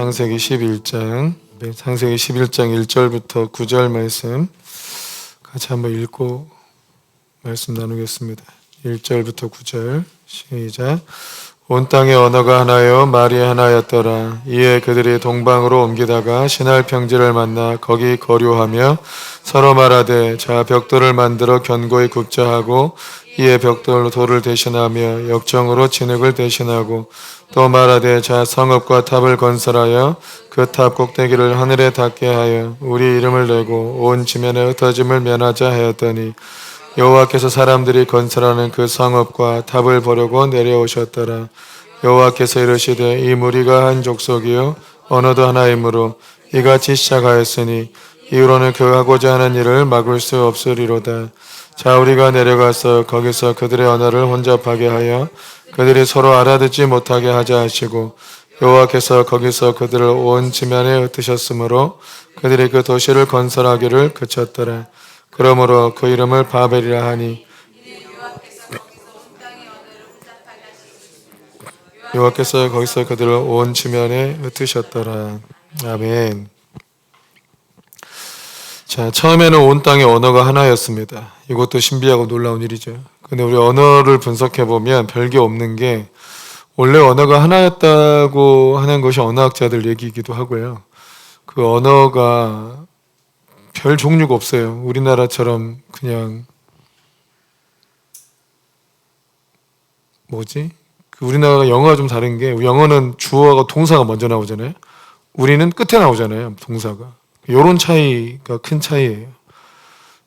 창세기 11장 1절부터 9절 말씀 같이 한번 읽고 말씀 나누겠습니다. 1절부터 9절 시작. 온 땅의 언어가 하나요 말이 하나였더라. 이에 그들이 동방으로 옮기다가 신할 평지를 만나 거기 거류하며 서로 말하되 자 벽돌을 만들어 견고히 굽자 하고 이에 벽돌로 돌을 대신하며 역정으로 진흙을 대신하고 또 말하되 자 성읍과 탑을 건설하여 그 탑 꼭대기를 하늘에 닿게 하여 우리 이름을 내고 온 지면에 흩어짐을 면하자 하였더니 여호와께서 사람들이 건설하는 그 성읍과 탑을 보려고 내려오셨더라. 여호와께서 이르시되 이 무리가 한 족속이요 언어도 하나이므로 이같이 시작하였으니 이후로는 그 하고자 하는 일을 막을 수 없으리로다. 자 우리가 내려가서 거기서 그들의 언어를 혼잡하게 하여 그들이 서로 알아듣지 못하게 하자 하시고 여호와께서 거기서 그들을 온 지면에 흩으셨으므로 그들이 그 도시를 건설하기를 그쳤더라. 그러므로 그 이름을 바벨이라 하니 여호와께서 거기서 그들을 온 지면에 흩으셨더라. 아멘. 자, 처음에는 온 땅의 언어가 하나였습니다. 이것도 신비하고 놀라운 일이죠. 근데 우리 언어를 분석해 보면 별게 없는 게 원래 언어가 하나였다고 하는 것이 언어학자들 얘기이기도 하고요. 그 언어가 별 종류가 없어요. 우리나라처럼 그냥 우리나라가 영어가 좀 다른 게 영어는 주어하고 동사가 먼저 나오잖아요. 우리는 끝에 나오잖아요. 동사가. 요런 차이가 큰 차이예요.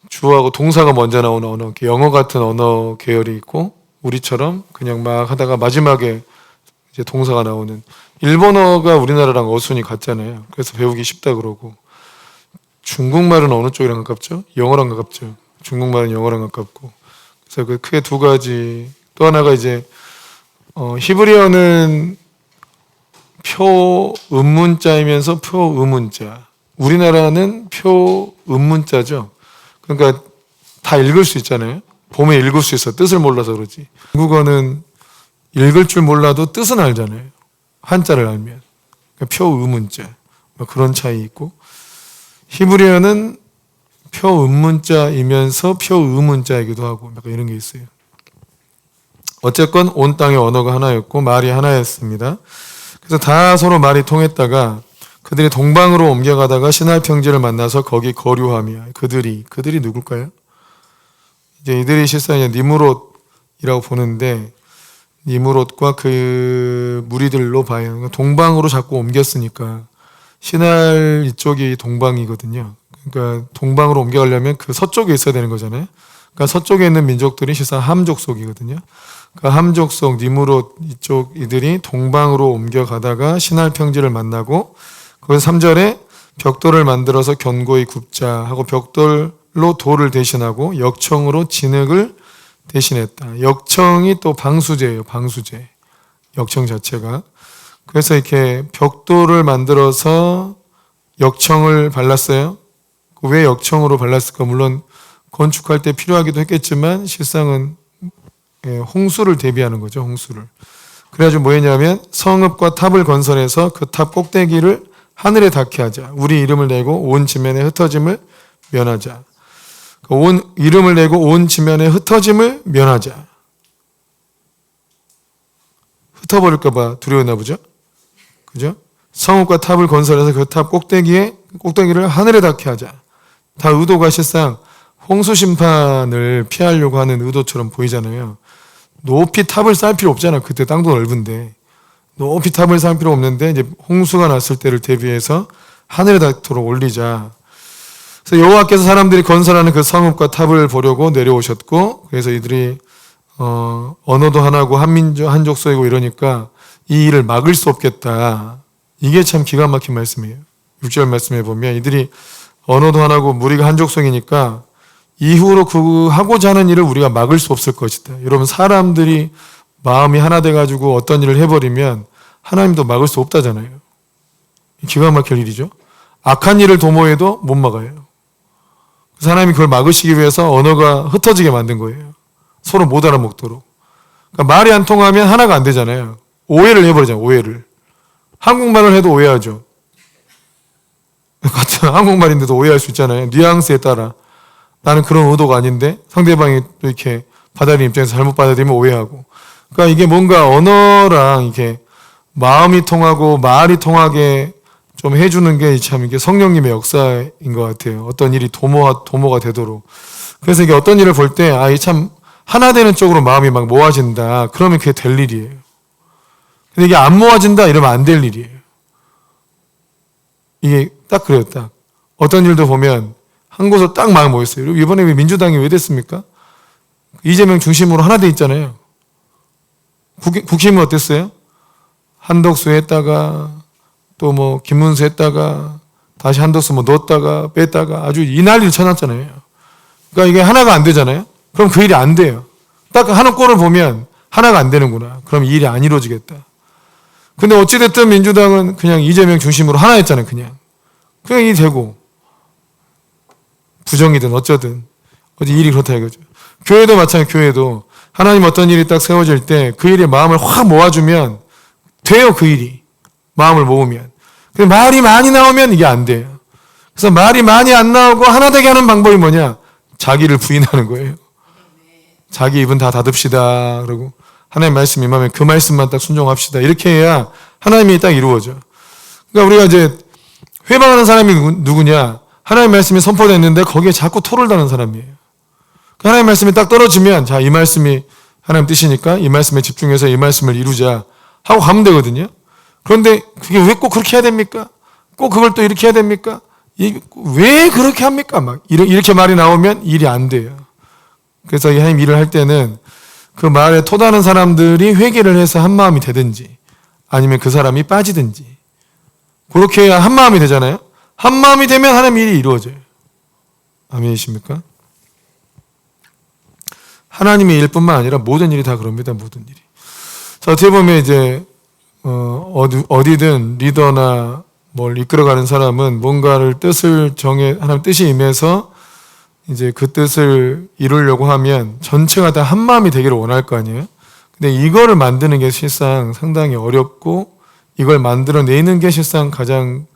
주어하고 동사가 먼저 나오는 언어, 영어 같은 언어 계열이 있고 우리처럼 그냥 막 하다가 마지막에 이제 동사가 나오는. 일본어가 우리나라랑 어순이 같잖아요. 그래서 배우기 쉽다 그러고. 중국말은 어느 쪽이랑 가깝죠? 영어랑 가깝죠. 중국말은 영어랑 가깝고. 그래서 그 크게 두 가지. 또 하나가 이제 히브리어는 표음문자이면서 표의문자. 우리나라는 표음문자죠. 그러니까 다 읽을 수 있잖아요. 보면 읽을 수 있어. 뜻을 몰라서 그러지. 중국어는 읽을 줄 몰라도 뜻은 알잖아요. 한자를 알면. 그러니까 표의문자. 그런 차이 있고. 히브리어는 표음문자이면서 표의문자이기도 하고 이런 게 있어요. 어쨌건 온 땅의 언어가 하나였고 말이 하나였습니다. 그래서 다 서로 말이 통했다가 그들이 동방으로 옮겨가다가 신할 평지를 만나서 거기 거류하며 그들이 누굴까요? 이제 이들이 실상 니므롯이라고 보는데 니므롯과 그 무리들로 봐요. 동방으로 자꾸 옮겼으니까 신할 이쪽이 동방이거든요. 그러니까 동방으로 옮겨가려면 그 서쪽에 있어야 되는 거잖아요. 그러니까 서쪽에 있는 민족들이 실상 함 족속이거든요. 그 함 족속 니므롯 이쪽 이들이 동방으로 옮겨가다가 신할 평지를 만나고 거기서 3절에 벽돌을 만들어서 견고히 굽자 하고 벽돌로 돌을 대신하고 역청으로 진흙을 대신했다. 역청이 또 방수제예요. 방수제. 역청 자체가. 그래서 이렇게 벽돌을 만들어서 역청을 발랐어요. 왜 역청으로 발랐을까? 물론 건축할 때 필요하기도 했겠지만 실상은 홍수를 대비하는 거죠. 홍수를. 그래가지고 뭐 했냐면 성읍과 탑을 건설해서 그 탑 꼭대기를 하늘에 닿게 하자. 우리 이름을 내고 온 지면에 흩어짐을 면하자. 온 이름을 내고 온 지면에 흩어짐을 면하자. 흩어버릴까 봐 두려웠나 보죠. 그죠? 성읍과 탑을 건설해서 그 탑 꼭대기를 하늘에 닿게 하자. 다 의도가 실상 홍수 심판을 피하려고 하는 의도처럼 보이잖아요. 높이 탑을 쌓을 필요 없잖아. 그때 땅도 넓은데. 높이 탑을 쌓을 필요 없는데 이제 홍수가 났을 때를 대비해서 하늘에 닿도록 올리자. 그래서 여호와께서 사람들이 건설하는 그 성읍과 탑을 보려고 내려오셨고 그래서 이들이 언어도 하나고 한 족속이고 이러니까 이 일을 막을 수 없겠다. 이게 참 기가 막힌 말씀이에요. 6절 말씀에 보면 이들이 언어도 하나고 무리가 한 족속이니까 이후로 그 하고자 하는 일을 우리가 막을 수 없을 것이다. 여러분 사람들이 마음이 하나 돼가지고 어떤 일을 해버리면 하나님도 막을 수 없다잖아요. 기가 막힐 일이죠. 악한 일을 도모해도 못 막아요. 그래서 하나님이 그걸 막으시기 위해서 언어가 흩어지게 만든 거예요. 서로 못 알아먹도록. 그러니까 말이 안 통하면 하나가 안 되잖아요. 오해를 해버리잖아요. 오해를. 한국말을 해도 오해하죠. 같은 한국말인데도 오해할 수 있잖아요. 뉘앙스에 따라. 나는 그런 의도가 아닌데 상대방이 또 이렇게 받아들이는 입장에서 잘못 받아들이면 오해하고. 그러니까 이게 뭔가 언어랑 이렇게 마음이 통하고 말이 통하게 좀 해주는 게 참 이게 성령님의 역사인 것 같아요. 어떤 일이 도모가 되도록. 그래서 이게 어떤 일을 볼 때, 이 참 하나 되는 쪽으로 마음이 막 모아진다. 그러면 그게 될 일이에요. 근데 이게 안 모아진다 이러면 안 될 일이에요. 이게 딱 그래요, 딱. 어떤 일도 보면 한 곳으로 딱 마음 모였어요. 이번에 민주당이 왜 됐습니까? 이재명 중심으로 하나 돼 있잖아요. 국힘은 어땠어요? 한덕수 했다가 또 뭐 김문수 했다가 다시 한덕수 뭐 넣었다가 뺐다가 아주 이 난리를 쳐놨잖아요. 그러니까 이게 하나가 안 되잖아요. 그럼 그 일이 안 돼요. 딱 하는 꼴을 보면 하나가 안 되는구나. 그럼 이 일이 안 이루어지겠다. 근데 어찌됐든 민주당은 그냥 이재명 중심으로 하나 했잖아요. 그냥 일이 되고 부정이든 어쩌든 어디 일이 그렇다 이거죠. 교회도 마찬가지. 교회도 하나님 어떤 일이 딱 세워질 때 그 일에 마음을 확 모아주면 돼요. 그 일이 마음을 모으면. 근데 말이 많이 나오면 이게 안 돼요. 그래서 말이 많이 안 나오고 하나 되게 하는 방법이 뭐냐? 자기를 부인하는 거예요. 자기 입은 다 닫읍시다. 그러고 하나님 말씀 임하면 그 말씀만 딱 순종합시다. 이렇게 해야 하나님이 딱 이루어져. 그러니까 우리가 이제 회방하는 사람이 누구냐? 하나님 말씀이 선포됐는데 거기에 자꾸 토를 다는 사람이에요. 하나님 말씀이 딱 떨어지면 자, 이 말씀이 하나님 뜻이니까 이 말씀에 집중해서 이 말씀을 이루자 하고 가면 되거든요. 그런데 그게 왜 꼭 그렇게 해야 됩니까? 꼭 그걸 또 이렇게 해야 됩니까? 왜 그렇게 합니까? 막 이렇게 말이 나오면 일이 안 돼요. 그래서 이 하나님 일을 할 때는 그 말에 토다는 사람들이 회개를 해서 한 마음이 되든지 아니면 그 사람이 빠지든지 그렇게 해야 한 마음이 되잖아요. 한 마음이 되면 하나님 일이 이루어져요. 아멘이십니까? 하나님의 일뿐만 아니라 모든 일이 다 그럽니다. 모든 일이. 자, 어떻게 보면 이제 어디든 리더나 뭘 이끌어가는 사람은 뭔가를 하나님 뜻이 임해서 이제 그 뜻을 이루려고 하면 전체가 다 한 마음이 되기를 원할 거 아니에요. 근데 이거를 만드는 게 실상 상당히 어렵고 이걸 만들어내는 게 실상 가장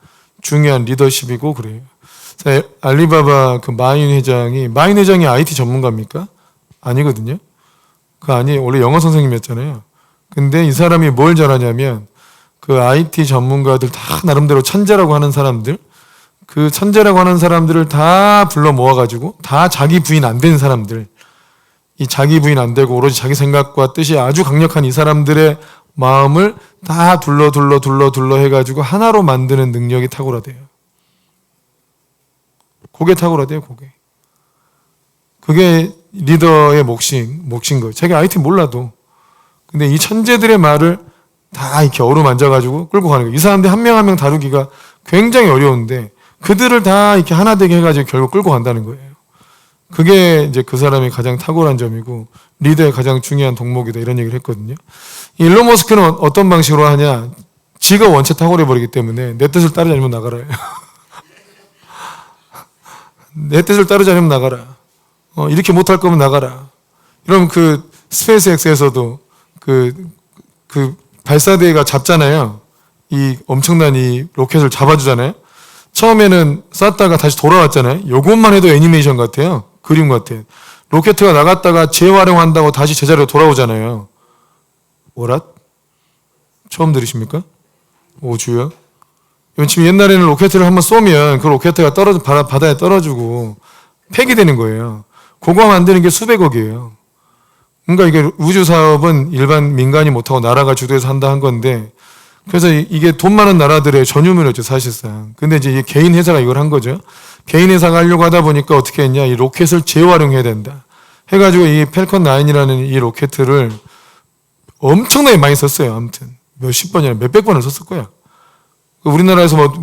중요한 리더십이고 그래요. 자, 알리바바 그 마인 회장이 IT 전문가입니까? 아니거든요. 원래 영어 선생님이었잖아요. 근데 이 사람이 뭘 잘하냐면 그 IT 전문가들 다 나름대로 천재라고 하는 사람들, 그 천재라고 하는 사람들을 다 불러 모아가지고 다 자기 부인 안 된 사람들, 이 자기 부인 안 되고 오로지 자기 생각과 뜻이 아주 강력한 이 사람들의 마음을 다 둘러 해가지고 하나로 만드는 능력이 탁월하대요. 그게 탁월하대요, 그게. 그게 리더의 몫인 거예요. 자기가 IT 몰라도. 근데 이 천재들의 말을 다 이렇게 어루만져가지고 끌고 가는 거예요. 이 사람들 한 명 한 명 다루기가 굉장히 어려운데 그들을 다 이렇게 하나 되게 해가지고 결국 끌고 간다는 거예요. 그게 이제 그 사람의 가장 탁월한 점이고 리더의 가장 중요한 덕목이다 이런 얘기를 했거든요. 일론 머스크는 어떤 방식으로 하냐? 지가 원체 탁월해 버리기 때문에 내 뜻을 따르지 않으면 나가라. 내 뜻을 따르지 않으면 나가라. 이렇게 못할 거면 나가라. 이러면 그 스페이스X에서도 그 발사대가 잡잖아요. 이 엄청난 이 로켓을 잡아주잖아요. 처음에는 쐈다가 다시 돌아왔잖아요. 요것만 해도 애니메이션 같아요. 그림 같아요. 로켓가 나갔다가 재활용한다고 다시 제자리로 돌아오잖아요. 뭐라? 처음 들으십니까? 오주요? 지금 옛날에는 로켓을 한번 쏘면 그 로켓가 바다에 떨어지고 폐기되는 거예요. 그거 만드는 게 수백억이에요. 그러니까 이게 우주 사업은 일반 민간이 못하고 나라가 주도해서 한다 한 건데, 그래서 이게 돈 많은 나라들의 전유물이었죠, 사실상. 근데 이제 이 개인 회사가 이걸 한 거죠. 개인 회사가 하려고 하다 보니까 어떻게 했냐, 이 로켓을 재활용해야 된다. 해가지고 이 펠컨 9이라는 이 로켓을 엄청나게 많이 썼어요, 아무튼. 몇십 번이나 몇백 번을 썼을 거야. 우리나라에서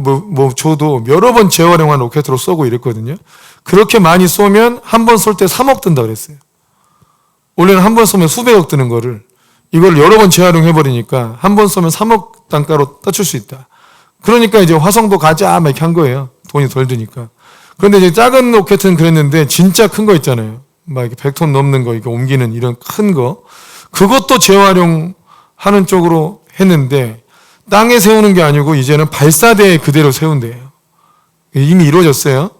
줘도 여러 번 재활용한 로켓으로 쏘고 이랬거든요. 그렇게 많이 쏘면 한 번 쏠 때 3억 든다 그랬어요. 원래는 한 번 쏘면 수백억 드는 거를 이걸 여러 번 재활용해버리니까 한 번 쏘면 3억 단가로 따출 수 있다. 그러니까 이제 화성도 가자 막 이렇게 한 거예요. 돈이 덜 드니까. 그런데 이제 작은 로켓은 그랬는데 진짜 큰 거 있잖아요. 막 이렇게 100톤 넘는 거 이렇게 옮기는 이런 큰 거. 그것도 재활용하는 쪽으로 했는데 땅에 세우는 게 아니고 이제는 발사대에 그대로 세운대요. 이미 이루어졌어요.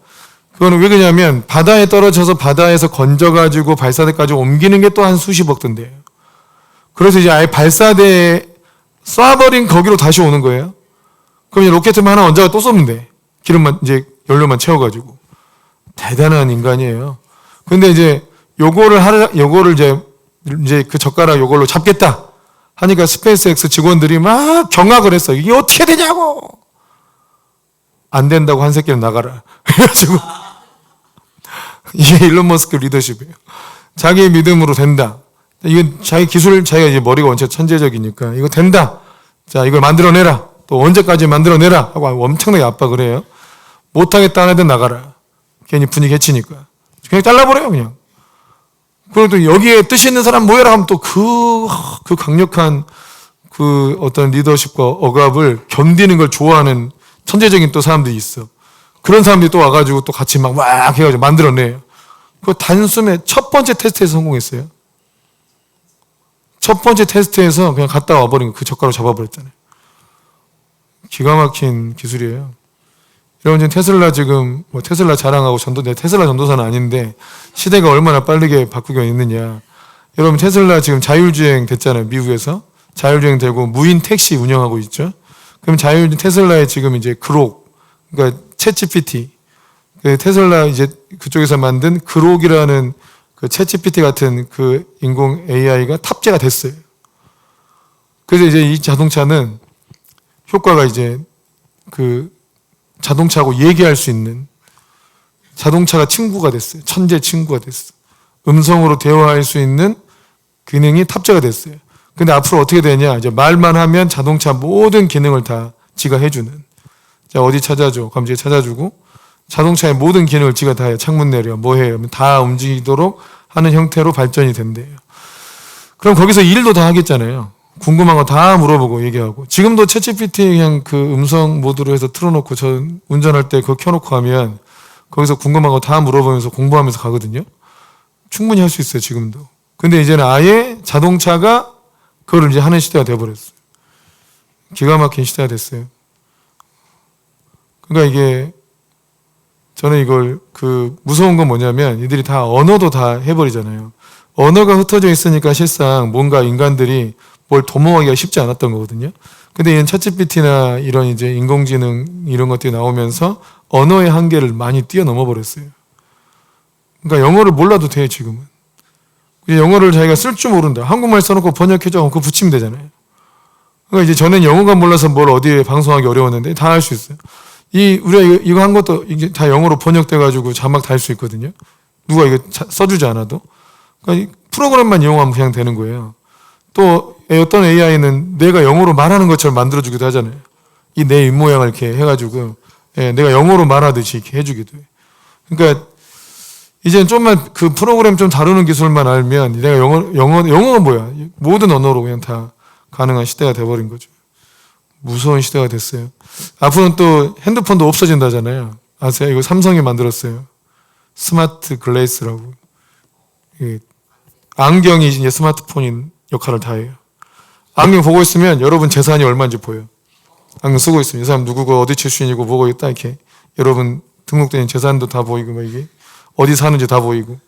그거는 왜 그러냐면 바다에 떨어져서 바다에서 건져가지고 발사대까지 옮기는 게 또 한 수십억 든대요. 그래서 이제 아예 발사대에 쏴버린 거기로 다시 오는 거예요. 그럼 이제 로켓만 하나 얹어가 또 쏘면 돼. 기름만 이제 연료만 채워가지고. 대단한 인간이에요. 근데 이제 요거를 이제 그 젓가락 요걸로 잡겠다 하니까 스페이스X 직원들이 막 경악을 했어. 이게 어떻게 되냐고. 안 된다고 한 새끼는 나가라. 그래가지고 이게 일론 머스크 리더십이에요. 자기 믿음으로 된다. 이건 자기 기술, 자기가 이제 머리가 원체 천재적이니까 이거 된다. 자, 이걸 만들어내라. 또 언제까지 만들어내라 하고 엄청나게 압박을 해요. 못하겠다 하는 애들 나가라. 괜히 분위기 해치니까. 그냥 잘라버려요, 그냥. 그리고 또 여기에 뜻 있는 사람 모여라 하면 또 그 강력한 그 어떤 리더십과 억압을 견디는 걸 좋아하는 천재적인 또 사람들이 있어. 그런 사람들이 또 와가지고 또 같이 막 해가지고 만들어내요. 그 단숨에 첫 번째 테스트에서 성공했어요. 첫 번째 테스트에서 그냥 갔다 와버린 거, 그 젓가락 잡아버렸잖아요. 기가 막힌 기술이에요. 여러분 지금 테슬라 지금 뭐 테슬라 자랑하고 테슬라 전도사는 아닌데 시대가 얼마나 빠르게 바꾸고 있느냐. 여러분 테슬라 지금 자율주행 됐잖아요. 미국에서 자율주행 되고 무인 택시 운영하고 있죠. 그럼 테슬라의 지금 이제 그록, 그러니까 챗GPT, 그 테슬라 이제 그쪽에서 만든 그록이라는 그 챗GPT 같은 그 인공 AI가 탑재가 됐어요. 그래서 이제 이 자동차는 효과가 이제 그 자동차하고 얘기할 수 있는 자동차가 친구가 됐어요. 천재 친구가 됐어. 음성으로 대화할 수 있는 기능이 탑재가 됐어요. 근데 앞으로 어떻게 되냐? 이제 말만 하면 자동차 모든 기능을 다 지가 해주는. 자, 어디 찾아줘? 그럼 이제 찾아주고 자동차의 모든 기능을 지가 다 해요. 창문 내려, 뭐 해요? 다 움직이도록 하는 형태로 발전이 된대요. 그럼 거기서 일도 다 하겠잖아요. 궁금한 거 다 물어보고 얘기하고. 지금도 챗GPT 그냥 그 음성 모드로 해서 틀어놓고 저 운전할 때 그거 켜놓고 하면 거기서 궁금한 거 다 물어보면서 공부하면서 가거든요. 충분히 할 수 있어요, 지금도. 근데 이제는 아예 자동차가 그걸 이제 하는 시대가 돼버렸어요. 기가 막힌 시대가 됐어요. 그러니까 이게 저는 이걸 그 무서운 건 뭐냐면 이들이 다 언어도 다 해버리잖아요. 언어가 흩어져 있으니까 실상 뭔가 인간들이 뭘 도모하기가 쉽지 않았던 거거든요. 근데 이런 챗GPT나 이런 이제 인공지능 이런 것들이 나오면서 언어의 한계를 많이 뛰어넘어 버렸어요. 그러니까 영어를 몰라도 돼, 지금은. 영어를 자기가 쓸 줄 모른다. 한국말 써놓고 번역해줘. 그거 붙이면 되잖아요. 그러니까 이제 저는 영어가 몰라서 뭘 어디에 방송하기 어려웠는데 다 할 수 있어요. 우리가 이거 한 것도 이게 다 영어로 번역돼가지고 자막 달 수 있거든요. 누가 이거 써주지 않아도. 그러니까 프로그램만 이용하면 그냥 되는 거예요. 또 어떤 AI는 내가 영어로 말하는 것처럼 만들어주기도 하잖아요. 이 내 입모양을 이렇게 해가지고 내가 영어로 말하듯이 이렇게 해주기도 해요. 그러니까 이제는 좀만 그 프로그램 좀 다루는 기술만 알면 내가 영어가 뭐야? 모든 언어로 그냥 다 가능한 시대가 돼버린 거죠. 무서운 시대가 됐어요. 앞으로는 또 핸드폰도 없어진다잖아요. 아세요? 이거 삼성이 만들었어요. 스마트 글레이스라고. 안경이 이제 스마트폰인 역할을 다 해요. 안경 보고 있으면 여러분 재산이 얼마인지 보여요. 안경 쓰고 있으면 이 사람 누구고 어디 출신이고 뭐고 딱 이렇게 여러분 등록된 재산도 다 보이고 뭐 이게 어디 사는지 다 보이고.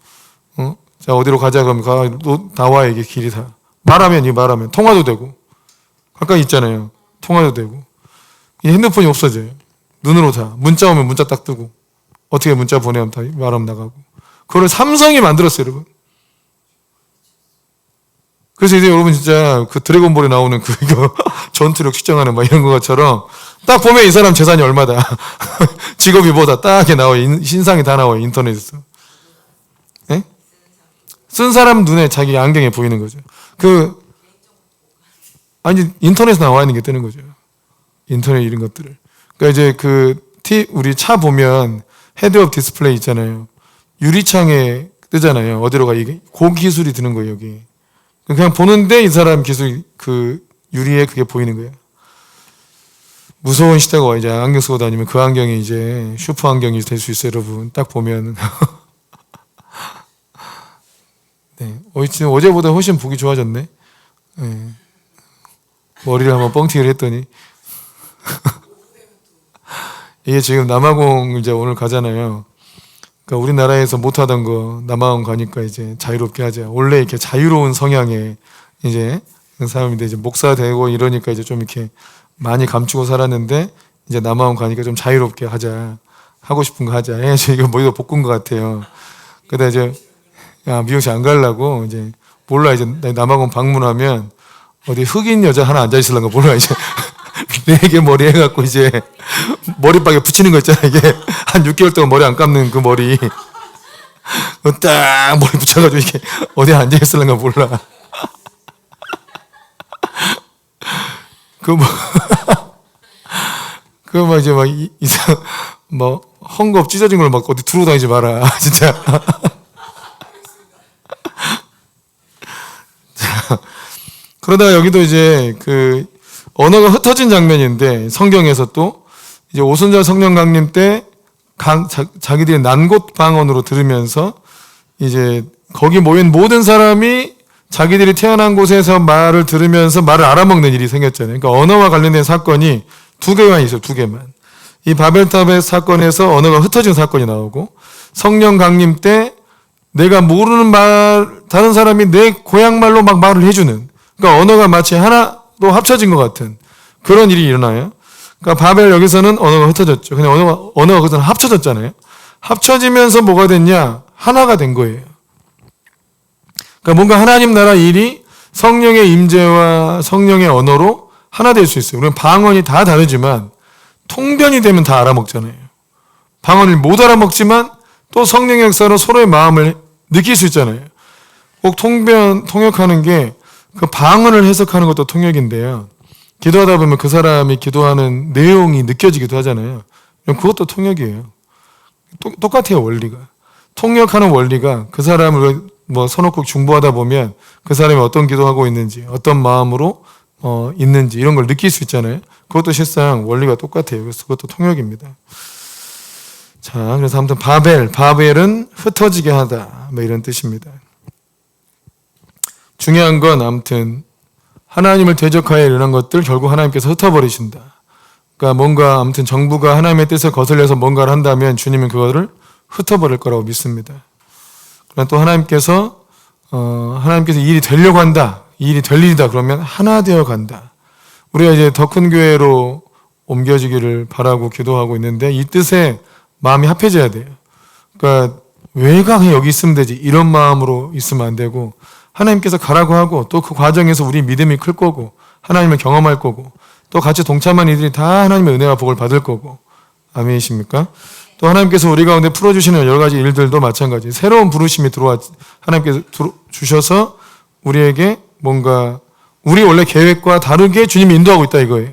자, 어디로 가자 그러면 나와 이게 길이 다. 말하면 통화도 되고. 가까이 있잖아요. 통화도 되고. 이 핸드폰이 없어져요. 눈으로 다. 문자 오면 문자 딱 뜨고. 어떻게 문자 보내면 다 말하면 나가고. 그걸 삼성이 만들었어요, 여러분. 그래서 이제 여러분 진짜 그 드래곤볼에 나오는 이거 전투력 측정하는 막 이런 것처럼 딱 보면 이 사람 재산이 얼마다. 직업이 뭐다. 딱 이렇게 나와요. 신상이 다 나와요. 인터넷에서. 네? 쓴 사람 눈에 자기 안경에 보이는 거죠. 아니, 인터넷에 나와 있는 게 뜨는 거죠. 인터넷 이런 것들을. 그러니까 이제 우리 차 보면 헤드업 디스플레이 있잖아요. 유리창에 뜨잖아요. 어디로 가. 이게 고기술이 드는 거예요, 여기. 그냥 보는데 이 사람 기술 유리에 그게 보이는 거예요. 무서운 시대가 와. 이제 안경 쓰고 다니면 그 안경이 이제 슈퍼 안경이 될 수 있어요, 여러분. 딱 보면. 네. 어제보다 훨씬 보기 좋아졌네. 네. 머리를 한번 뻥튀기를 했더니 이게 지금 남아공 이제 오늘 가잖아요. 그러니까 우리나라에서 못하던 거 남아공 가니까 이제 자유롭게 하자. 원래 이렇게 자유로운 성향의 이제 사람인데 이제 목사 되고 이러니까 이제 좀 이렇게 많이 감추고 살았는데 이제 남아공 가니까 좀 자유롭게 하자. 하고 싶은 거 하자. 이거 머리가 볶은 것 같아요. 그러다 이제 미용실 안 가려고 이제 몰라 이제 남아공 방문하면 어디 흑인 여자 하나 앉아 있을란가 몰라 이제 4개 머리 해갖고 이제 머리박에 붙이는 거 있잖아. 이게 한 6개월 동안 머리 안 감는 그 머리 딱 머리 붙여가지고 이렇게 어디 앉아 있을란가 몰라. 막 이제 막 이상 뭐 헝겊 찢어진 걸 막 어디 두르고 다니지 마라 진짜. 자, 그러다가 여기도 이제 그 언어가 흩어진 장면인데 성경에서 또 이제 오순절 성령 강림 때 자기들이 난곳 방언으로 들으면서 이제 거기 모인 모든 사람이 자기들이 태어난 곳에서 말을 들으면서 말을 알아먹는 일이 생겼잖아요. 그러니까 언어와 관련된 사건이 2개만 있어요. 2개만. 이 바벨탑의 사건에서 언어가 흩어진 사건이 나오고 성령 강림 때 내가 모르는 말 다른 사람이 내 고향 말로 막 말을 해주는, 그러니까 언어가 마치 하나로 합쳐진 것 같은 그런 일이 일어나요. 그러니까 바벨 여기서는 언어가 흩어졌죠. 근데 언어가 거기서는 합쳐졌잖아요. 합쳐지면서 뭐가 됐냐? 하나가 된 거예요. 그러니까 뭔가 하나님 나라 일이 성령의 임재와 성령의 언어로 하나 될 수 있어요. 우리는 방언이 다 다르지만 통변이 되면 다 알아먹잖아요. 방언을 못 알아먹지만 또 성령의 역사로 서로의 마음을 느낄 수 있잖아요. 꼭 통역하는 게 그 방언을 해석하는 것도 통역인데요. 기도하다 보면 그 사람이 기도하는 내용이 느껴지기도 하잖아요. 그것도 통역이에요. 똑같아요, 원리가. 통역하는 원리가 그 사람을 뭐 서놓고 중보하다 보면 그 사람이 어떤 기도하고 있는지, 어떤 마음으로 있는지 이런 걸 느낄 수 있잖아요. 그것도 실상 원리가 똑같아요. 그래서 그것도 통역입니다. 자, 그래서 아무튼 바벨은 흩어지게 하다, 뭐 이런 뜻입니다. 중요한 건 아무튼 하나님을 대적하여 일어난 것들 결국 하나님께서 흩어버리신다. 그러니까 뭔가 아무튼 정부가 하나님의 뜻을 거슬려서 뭔가를 한다면 주님은 그거를 흩어버릴 거라고 믿습니다. 그러나 또 하나님께서 일이 되려고 한다. 이 일이 될 일이다. 그러면 하나 되어 간다. 우리가 이제 더 큰 교회로 옮겨지기를 바라고 기도하고 있는데 이 뜻에 마음이 합해져야 돼요. 그러니까 왜가 그냥 여기 있으면 되지 이런 마음으로 있으면 안 되고 하나님께서 가라고 하고 또 그 과정에서 우리 믿음이 클 거고 하나님을 경험할 거고 또 같이 동참한 이들이 다 하나님의 은혜와 복을 받을 거고. 아멘이십니까? 또 하나님께서 우리 가운데 풀어주시는 여러 가지 일들도 마찬가지. 새로운 부르심이 하나님께서 주셔서 우리에게 뭔가 우리 원래 계획과 다르게 주님이 인도하고 있다 이거예요.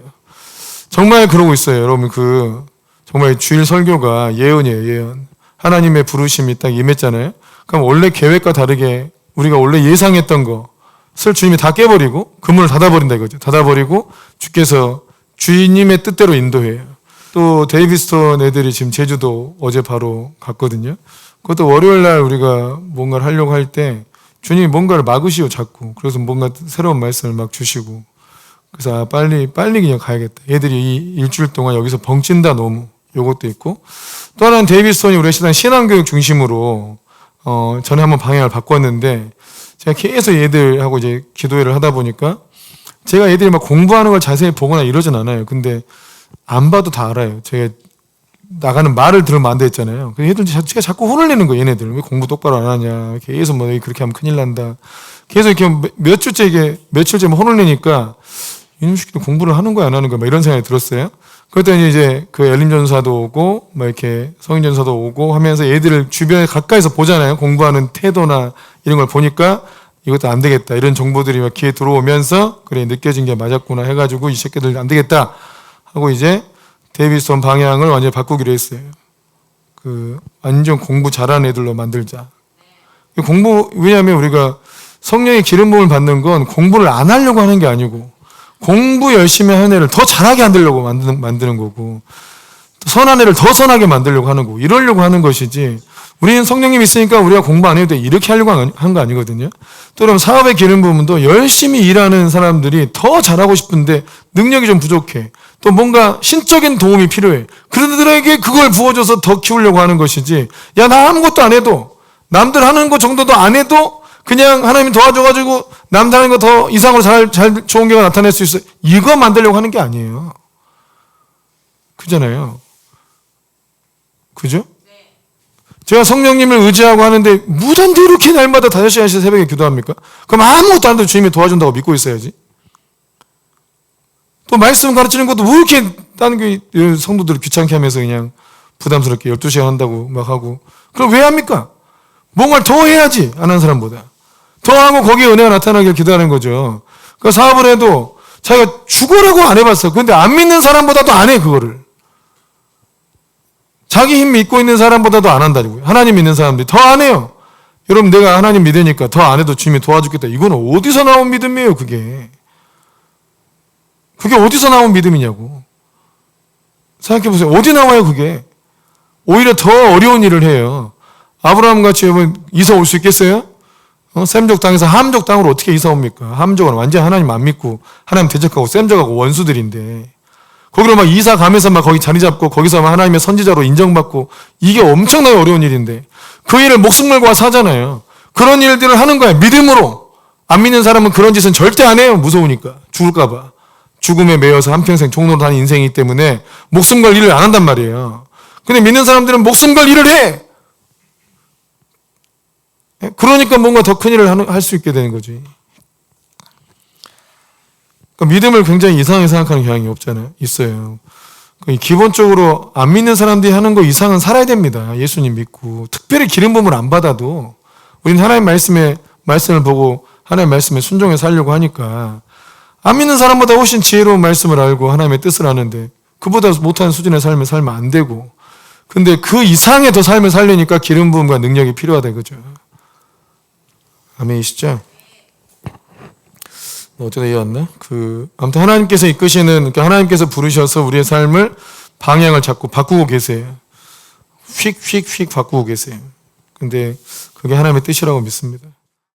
정말 그러고 있어요. 여러분 정말 주일 설교가 예언이에요. 예언. 하나님의 부르심이 딱 임했잖아요. 그럼 원래 계획과 다르게 우리가 원래 예상했던 것을 주님이 다 깨버리고 그문을 닫아버린다 이거죠. 닫아버리고 주께서 주님의 뜻대로 인도해요. 또 데이비스톤 애들이 지금 제주도 어제 바로 갔거든요. 그것도 월요일 날 우리가 뭔가를 하려고 할 때 주님이 뭔가를 막으시오 자꾸. 그래서 뭔가 새로운 말씀을 막 주시고. 그래서 빨리 그냥 가야겠다. 애들이 이 일주일 동안 여기서 벙찐다 너무. 요것도 있고. 또 하나는 데이비스톤이 우리 시당 신앙교육 중심으로 전에 한번 방향을 바꿨는데 제가 계속 얘들하고 이제 기도회를 하다 보니까 제가 애들이 막 공부하는 걸 자세히 보거나 이러진 않아요. 근데 안 봐도 다 알아요. 제가 나가는 말을 들으면 안 됐잖아요. 얘들 제가 자꾸 혼을 내는 거예요. 얘네들 왜 공부 똑바로 안 하냐. 계속 뭐 그렇게 하면 큰일 난다. 계속 이렇게 며칠째 혼을 내니까 이놈 새끼들 공부를 하는 거야 안 하는 거야 막 이런 생각이 들었어요. 그랬더니 이제 그 엘림 전사도 오고 막 이렇게 성인 전사도 오고 하면서 얘들을 주변에 가까이서 보잖아요. 공부하는 태도나 이런 걸 보니까 이것도 안 되겠다. 이런 정보들이 막 귀에 들어오면서 그래 느껴진 게 맞았구나 해가지고 이 새끼들 안 되겠다 하고 이제 데이비스톤 방향을 완전히 바꾸기로 했어요. 완전 공부 잘하는 애들로 만들자. 왜냐하면 우리가 성령의 기름 부음을 받는 건 공부를 안 하려고 하는 게 아니고 공부 열심히 하는 애를 더 잘하게 만들려고 만드는 거고 선한 애를 더 선하게 만들려고 하는 거고 이러려고 하는 것이지 우리는 성령님 있으니까 우리가 공부 안 해도 돼. 이렇게 하려고 한 거 아니거든요. 또 그럼 사업의 기름 부분도 열심히 일하는 사람들이 더 잘하고 싶은데 능력이 좀 부족해. 또 뭔가 신적인 도움이 필요해. 그들에게 그걸 부어줘서 더 키우려고 하는 것이지. 야, 나 아무것도 안 해도, 남들 하는 것 정도도 안 해도 그냥 하나님이 도와줘가지고 남들 하는 거 더 이상으로 좋은 결과 나타낼 수 있어. 이거 만들려고 하는 게 아니에요. 그잖아요. 그죠? 제가 성령님을 의지하고 하는데 무단도 이렇게 날마다 5시간씩 새벽에 기도합니까? 그럼 아무것도 안 해도 주님이 도와준다고 믿고 있어야지. 또 말씀 가르치는 것도 왜 이렇게 다른 성도들을 귀찮게 하면서 그냥 부담스럽게 12시간 한다고 막 하고. 그럼 왜 합니까? 뭔가를 더 해야지, 안 하는 사람보다. 더 하고 거기에 은혜가 나타나길 기도하는 거죠. 그 사업을 해도 자기가 죽으라고 안 해봤어. 근데 안 믿는 사람보다도 안 해, 그거를. 자기 힘 믿고 있는 사람보다도 안 한다고요. 하나님 믿는 사람들이 더 안 해요. 여러분, 내가 하나님 믿으니까 더 안 해도 주님이 도와주겠다. 이건 어디서 나온 믿음이에요, 그게. 그게 어디서 나온 믿음이냐고. 생각해보세요. 어디 나와요, 그게. 오히려 더 어려운 일을 해요. 아브라함 같이 여러분 이사 올 수 있겠어요? 셈족 땅에서 함족 땅으로 어떻게 이사 옵니까? 함족은 완전 하나님 안 믿고 하나님 대적하고 셈족하고 원수들인데 거기로 막 이사 가면서 막 거기 자리 잡고 거기서 막 하나님의 선지자로 인정받고 이게 엄청나게 어려운 일인데 그 일을 목숨 걸고 와서 하잖아요. 그런 일들을 하는 거야. 믿음으로. 안 믿는 사람은 그런 짓은 절대 안 해요. 무서우니까. 죽을까 봐. 죽음에 매여서 한평생 종로로 다니는 인생이기 때문에 목숨 걸 일을 안 한단 말이에요. 근데 믿는 사람들은 목숨 걸 일을 해. 그러니까 뭔가 더 큰 일을 할 수 있게 되는 거지. 그러니까 믿음을 굉장히 이상하게 생각하는 경향이 없잖아요. 있어요. 기본적으로 안 믿는 사람들이 하는 거 이상은 살아야 됩니다. 예수님 믿고. 특별히 기름 부음을 안 받아도 우리는 하나님 말씀을 보고 하나님 말씀에 순종해 살려고 하니까 안 믿는 사람보다 훨씬 지혜로운 말씀을 알고 하나님의 뜻을 아는데 그보다 못하는 수준의 삶을 살면 안 되고 근데 그 이상의 더 삶을 살려니까 기름 부음과 능력이 필요하다 이거죠. 아멘이시죠? 어쩌다 이해왔나? 아무튼 하나님께서 이끄시는, 그러니까 하나님께서 부르셔서 우리의 삶을 방향을 자꾸 바꾸고 계세요. 휙휙휙 바꾸고 계세요. 근데 그게 하나님의 뜻이라고 믿습니다.